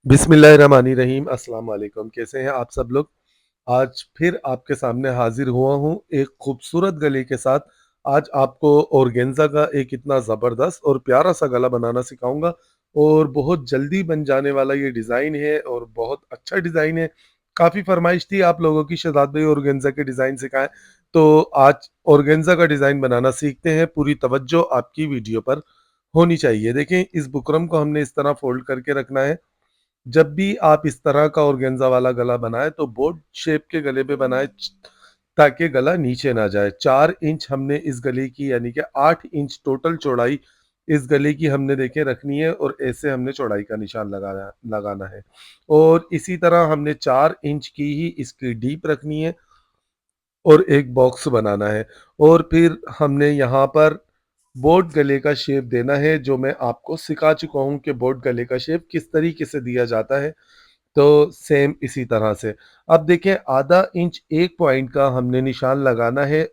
बिस्मिल्लाहिर्रहमानिर्रहीम। अस्सलाम वालेकुम। कैसे हैं आप सब लोग? आज फिर आपके सामने हाजिर हुआ हूँ एक खूबसूरत गले के साथ। आज आपको ऑर्गेन्जा का एक इतना ज़बरदस्त और प्यारा सा गला बनाना सिखाऊंगा और बहुत जल्दी बन जाने वाला ये डिज़ाइन है और बहुत अच्छा डिज़ाइन है। काफ़ी फरमाइश थी आप लोगों की, शहजाद भाई ऑर्गेन्जा के डिज़ाइन सिखाएं। तो आज ऑर्गेन्जा का डिज़ाइन बनाना सीखते हैं। पूरी तवज्जो आपकी वीडियो पर होनी चाहिए। देखें, इस बुकरम को हमने इस तरह फोल्ड करके रखना है। जब भी आप इस तरह का ऑर्गेन्जा वाला गला बनाए तो बोर्ड शेप के गले पे बनाए ताकि गला नीचे ना जाए। 4 इंच हमने इस गले की, यानी कि 8 इंच टोटल चौड़ाई इस गले की हमने देखे रखनी है और ऐसे हमने चौड़ाई का निशान लगाना है। और इसी तरह हमने 4 इंच की ही इसकी डीप रखनी है और एक बॉक्स बनाना है। और फिर हमने यहाँ पर बोट गले का शेप देना है, जो मैं आपको सिखा चुका हूँ कि बोट गले का शेप किस तरीके से दिया जाता है। तो सेम इसी तरह से अब देखें, आधा इंच एक पॉइंट का हमने निशान लगाना है।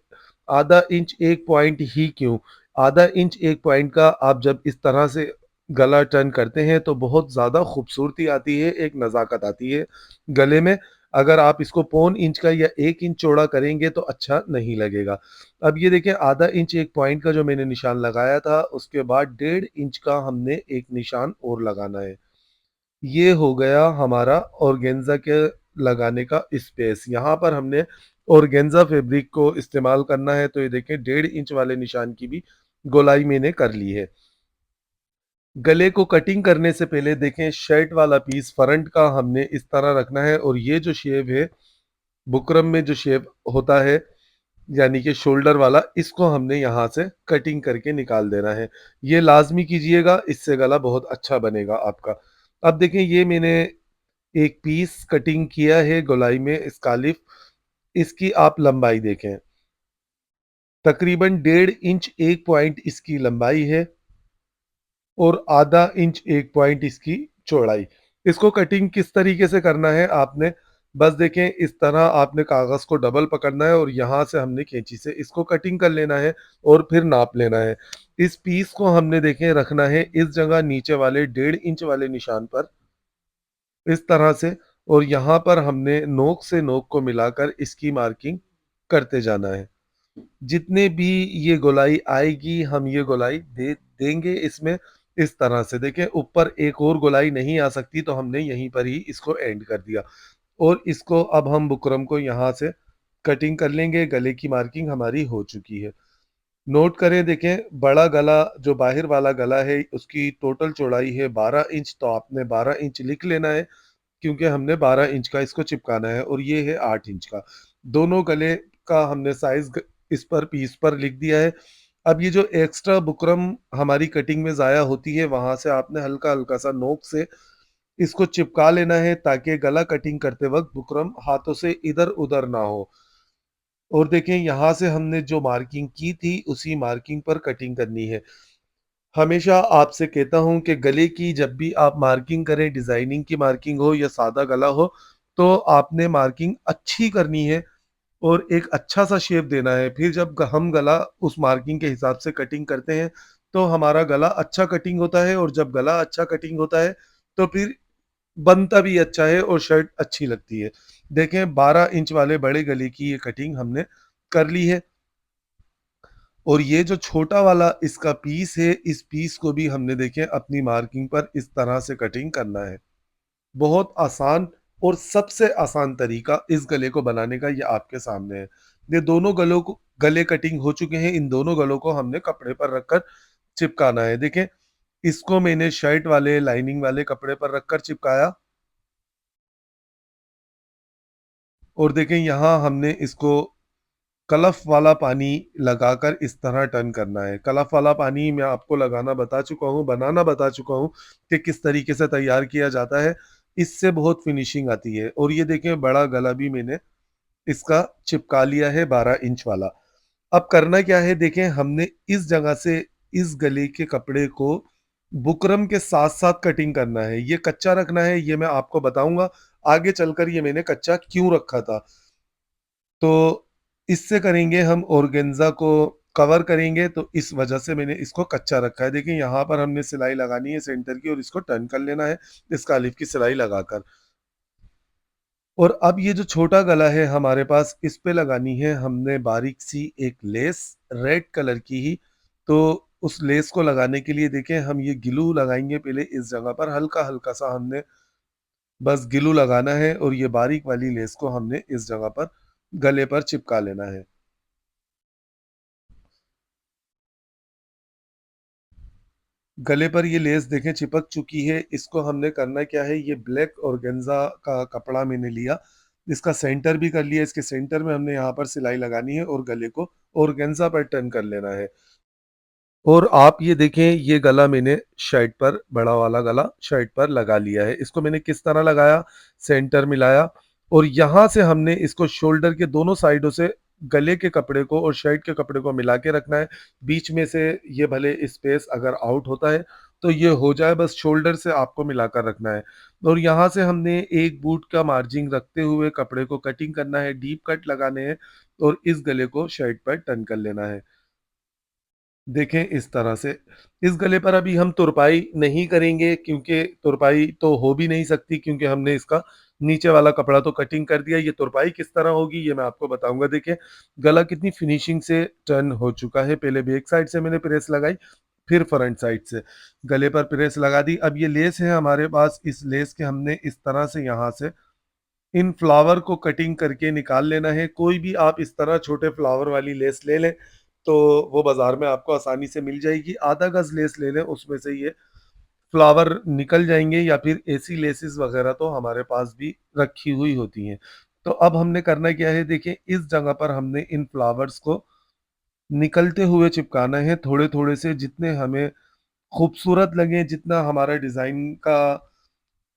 आधा इंच एक पॉइंट ही क्यों? आधा इंच एक पॉइंट का आप जब इस तरह से गला टर्न करते हैं तो बहुत ज़्यादा खूबसूरती आती है, एक नज़ाकत आती है गले में। अगर आप इसको पौन इंच का या 1 इंच चौड़ा करेंगे तो अच्छा नहीं लगेगा। अब ये देखें, आधा इंच एक पॉइंट का जो मैंने निशान लगाया था, उसके बाद 1.5 इंच का हमने एक निशान और लगाना है। ये हो गया हमारा ऑर्गेन्जा के लगाने का स्पेस। यहाँ पर हमने ऑर्गेन्जा फैब्रिक को इस्तेमाल करना है, तो ये देखें 1.5 इंच वाले निशान की भी गोलाई मैंने कर ली है। गले को कटिंग करने से पहले देखें, शर्ट वाला पीस फ्रंट का हमने इस तरह रखना है और ये जो शेप है बुकरम में, जो शेप होता है यानी कि शोल्डर वाला, इसको हमने यहाँ से कटिंग करके निकाल देना है। ये लाजमी कीजिएगा, इससे गला बहुत अच्छा बनेगा आपका। अब देखें, ये मैंने एक पीस कटिंग किया है गोलाई में स्कालिफ। इसकी आप लंबाई देखें, तकरीबन 1.5 इंच एक पॉइंट इसकी लंबाई है और आधा इंच एक पॉइंट इसकी चौड़ाई। इसको कटिंग किस तरीके से करना है, आपने बस देखें, इस तरह आपने कागज़ को डबल पकड़ना है और यहाँ से हमने कैंची से इसको कटिंग कर लेना है और फिर नाप लेना है। इस पीस को हमने देखें रखना है इस जगह नीचे वाले 1.5 इंच वाले निशान पर, इस तरह से। और यहाँ पर हमने नोक से नोक को मिलाकर इसकी मार्किंग करते जाना है। जितने भी ये गोलाई आएगी हम ये गोलाई दे देंगे इसमें। इस तरह से देखें, ऊपर एक और गोलाई नहीं आ सकती, तो हमने यहीं पर ही इसको एंड कर दिया। और इसको अब हम बुकरम को यहाँ से कटिंग कर लेंगे। गले की मार्किंग हमारी हो चुकी है। नोट करें, देखें, बड़ा गला जो बाहर वाला गला है उसकी टोटल चौड़ाई है 12 इंच, तो आपने 12 इंच लिख लेना है क्योंकि हमने 12 इंच का इसको चिपकाना है और ये है 8 इंच का। दोनों गले का हमने साइज इस पर पीस पर लिख दिया है। अब ये जो एक्स्ट्रा बुकरम हमारी कटिंग में ज़ाया होती है, वहां से आपने हल्का हल्का सा नोक से इसको चिपका लेना है ताकि गला कटिंग करते वक्त बुकरम हाथों से इधर उधर ना हो। और देखें, यहाँ से हमने जो मार्किंग की थी उसी मार्किंग पर कटिंग करनी है। हमेशा आपसे कहता हूँ कि गले की जब भी आप मार्किंग करें, डिज़ाइनिंग की मार्किंग हो या सादा गला हो, तो आपने मार्किंग अच्छी करनी है और एक अच्छा सा शेप देना है। फिर जब हम गला उस मार्किंग के हिसाब से कटिंग करते हैं तो हमारा गला अच्छा कटिंग होता है, और जब गला अच्छा कटिंग होता है तो फिर बनता भी अच्छा है और शर्ट अच्छी लगती है। देखें, 12 इंच वाले बड़े गले की ये कटिंग हमने कर ली है। और ये जो छोटा वाला इसका पीस है, इस पीस को भी हमने देखें अपनी मार्किंग पर इस तरह से कटिंग करना है। बहुत आसान और सबसे आसान तरीका इस गले को बनाने का ये आपके सामने है। ये दोनों गलों को गले कटिंग हो चुके हैं। इन दोनों गलों को हमने कपड़े पर रखकर चिपकाना है। देखें, इसको मैंने शर्ट वाले लाइनिंग वाले कपड़े पर रखकर चिपकाया और देखें, यहाँ हमने इसको कलफ वाला पानी लगाकर इस तरह टर्न करना है। कलफ वाला पानी मैं आपको लगाना बता चुका हूँ, बनाना बता चुका हूँ कि किस तरीके से तैयार किया जाता है। इससे बहुत फिनिशिंग आती है। और ये देखें, बड़ा गला भी मैंने इसका चिपका लिया है 12 इंच वाला। अब करना क्या है, देखें, हमने इस जगह से इस गले के कपड़े को बुकरम के साथ साथ कटिंग करना है। ये कच्चा रखना है, ये मैं आपको बताऊंगा आगे चलकर ये मैंने कच्चा क्यों रखा था। तो इससे करेंगे हम ऑर्गेन्जा को कवर करेंगे, तो इस वजह से मैंने इसको कच्चा रखा है। देखिए यहाँ पर हमने सिलाई लगानी है सेंटर की और इसको टर्न कर लेना है इस कालिफ की सिलाई लगाकर। और अब ये जो छोटा गला है हमारे पास, इस पे लगानी है हमने बारीक सी एक लेस, रेड कलर की ही। तो उस लेस को लगाने के लिए देखें हम ये ग्लू लगाएंगे पहले इस जगह पर, हल्का हल्का सा हमने बस ग्लू लगाना है और ये बारीक वाली लेस को हमने इस जगह पर गले पर चिपका लेना है। गले पर ये लेस देखें चिपक चुकी है। इसको हमने करना क्या है, ये ब्लैक ऑर्गेन्जा का कपड़ा मैंने लिया, इसका सेंटर भी कर लिया, इसके सेंटर में हमने यहाँ पर सिलाई लगानी है और गले को ऑर्गेन्जा पर टर्न कर लेना है। और आप ये देखें ये गला मैंने शर्ट पर, बड़ा वाला गला शर्ट पर लगा लिया है। इसको मैंने किस तरह लगाया, सेंटर मिलाया और यहाँ से हमने इसको शोल्डर के दोनों साइडों से गले के कपड़े को और शर्ट के कपड़े को मिला के रखना है। बीच में से ये भले स्पेस अगर आउट होता है तो ये हो जाए, बस शोल्डर से आपको मिलाकर रखना है। और यहाँ से हमने एक बूट का मार्जिन रखते हुए कपड़े को कटिंग करना है, डीप कट लगाने हैं और इस गले को शर्ट पर टर्न कर लेना है। देखें इस तरह से। इस गले पर अभी हम तुरपाई नहीं करेंगे क्योंकि तुरपाई तो हो भी नहीं सकती, क्योंकि हमने इसका नीचे वाला कपड़ा तो कटिंग कर दिया। ये तुरपाई किस तरह होगी ये मैं आपको बताऊंगा। देखें गला कितनी फिनिशिंग से टर्न हो चुका है। पहले बैक साइड से मैंने प्रेस लगाई, फिर फ्रंट साइड से गले पर प्रेस लगा दी। अब ये लेस है हमारे पास, इस लेस के हमने इस तरह से यहाँ से इन फ्लावर को कटिंग करके निकाल लेना है। कोई भी आप इस तरह छोटे फ्लावर वाली लेस ले लें तो वो बाजार में आपको आसानी से मिल जाएगी। आधा गज लेस ले लें, उसमें से ये फ्लावर निकल जाएंगे, या फिर ऐसी लेसेस वगैरह तो हमारे पास भी रखी हुई होती हैं। तो अब हमने करना क्या है, देखिए इस जगह पर हमने इन फ्लावर्स को निकलते हुए चिपकाना है थोड़े थोड़े से, जितने हमें खूबसूरत लगे, जितना हमारा डिजाइन का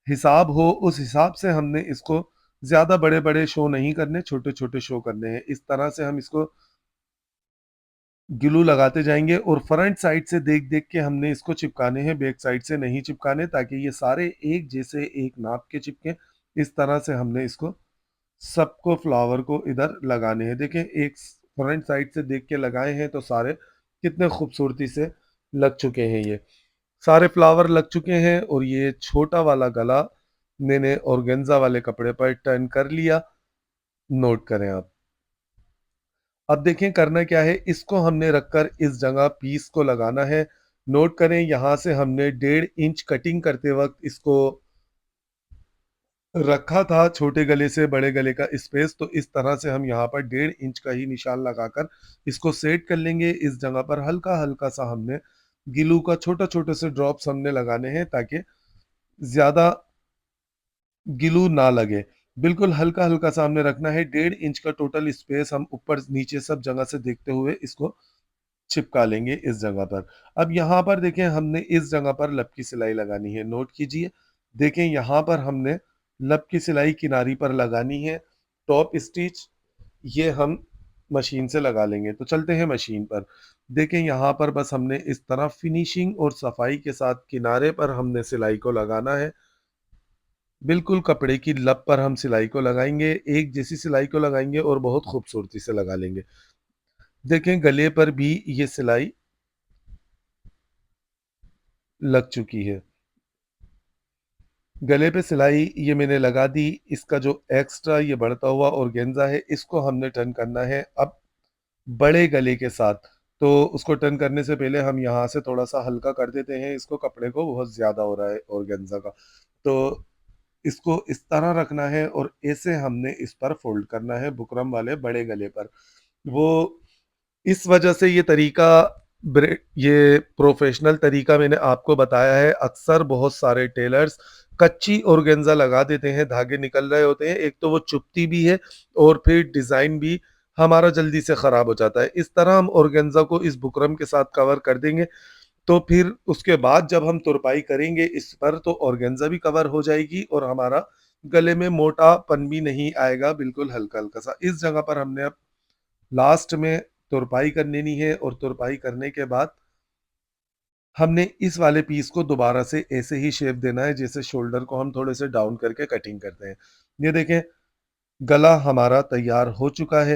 हिसाब हो उस हिसाब से हमने इसको, ज्यादा बड़े बड़े शो नहीं करने, छोटे छोटे शो करने हैं। इस तरह से हम इसको ग्लू लगाते जाएंगे और फ्रंट साइड से देख देख के हमने इसको चिपकाने हैं, बैक साइड से नहीं चिपकाने, ताकि ये सारे एक जैसे एक नाप के चिपके। इस तरह से हमने इसको सबको फ्लावर को इधर लगाने हैं। देखें एक फ्रंट साइड से देख के लगाए हैं तो सारे कितने खूबसूरती से लग चुके हैं। ये सारे फ्लावर लग चुके हैं और ये छोटा वाला गला मैंने ऑर्गेन्जा वाले कपड़े पर टर्न कर लिया। नोट करें आप। अब देखें करना क्या है, इसको हमने रखकर इस जगह पीस को लगाना है। नोट करें यहाँ से हमने 1.5 इंच कटिंग करते वक्त इसको रखा था, छोटे गले से बड़े गले का स्पेस। तो इस तरह से हम यहाँ पर 1.5 इंच का ही निशान लगाकर इसको सेट कर लेंगे। इस जगह पर हल्का हल्का सा हमने गिलू का छोटा छोटे से ड्रॉप्स हमने लगाने हैं, ताकि ज्यादा गिलू ना लगे। बिल्कुल हल्का हल्का सा हमने रखना है। 1.5 इंच का टोटल स्पेस हम ऊपर नीचे सब जगह से देखते हुए इसको चिपका लेंगे इस जगह पर। अब यहाँ पर देखें हमने इस जगह पर लब की सिलाई लगानी है। नोट कीजिए, देखें यहाँ पर हमने लब की सिलाई किनारी पर लगानी है। टॉप स्टिच ये हम मशीन से लगा लेंगे। तो चलते हैं मशीन पर। देखें यहाँ पर बस हमने इस तरह फिनिशिंग और सफाई के साथ किनारे पर हमने सिलाई को लगाना है। बिल्कुल कपड़े की लब पर हम सिलाई को लगाएंगे, एक जैसी सिलाई को लगाएंगे और बहुत खूबसूरती से लगा लेंगे। देखें गले पर भी ये सिलाई लग चुकी है। गले पे सिलाई ये मैंने लगा दी। इसका जो एक्स्ट्रा ये बढ़ता हुआ ऑर्गेन्जा है इसको हमने टर्न करना है अब बड़े गले के साथ। तो उसको टर्न करने से पहले हम यहाँ से थोड़ा सा हल्का कर देते हैं इसको, कपड़े को बहुत ज्यादा हो रहा है ऑर्गेन्जा का। तो इसको इस तरह रखना है और ऐसे हमने इस पर फोल्ड करना है बुकरम वाले बड़े गले पर। वो इस वजह से ये तरीका, ये प्रोफेशनल तरीका मैंने आपको बताया है। अक्सर बहुत सारे टेलर्स कच्ची ऑर्गेन्जा लगा देते हैं, धागे निकल रहे होते हैं, एक तो वो चुभती भी है और फिर डिज़ाइन भी हमारा जल्दी से ख़राब हो जाता है। इस तरह हम ऑर्गेन्जा को इस बुकरम के साथ कवर कर देंगे, तो फिर उसके बाद जब हम तुरपाई करेंगे इस पर तो ऑर्गेन्जा भी कवर हो जाएगी और हमारा गले में मोटापन भी नहीं आएगा, बिल्कुल हल्का हल्का सा। इस जगह पर हमने अब लास्ट में तुरपाई कर लेनी है और तुरपाई करने के बाद हमने इस वाले पीस को दोबारा से ऐसे ही शेप देना है जैसे शोल्डर को हम थोड़े से डाउन करके कटिंग करते हैं। ये देखें गला हमारा तैयार हो चुका है।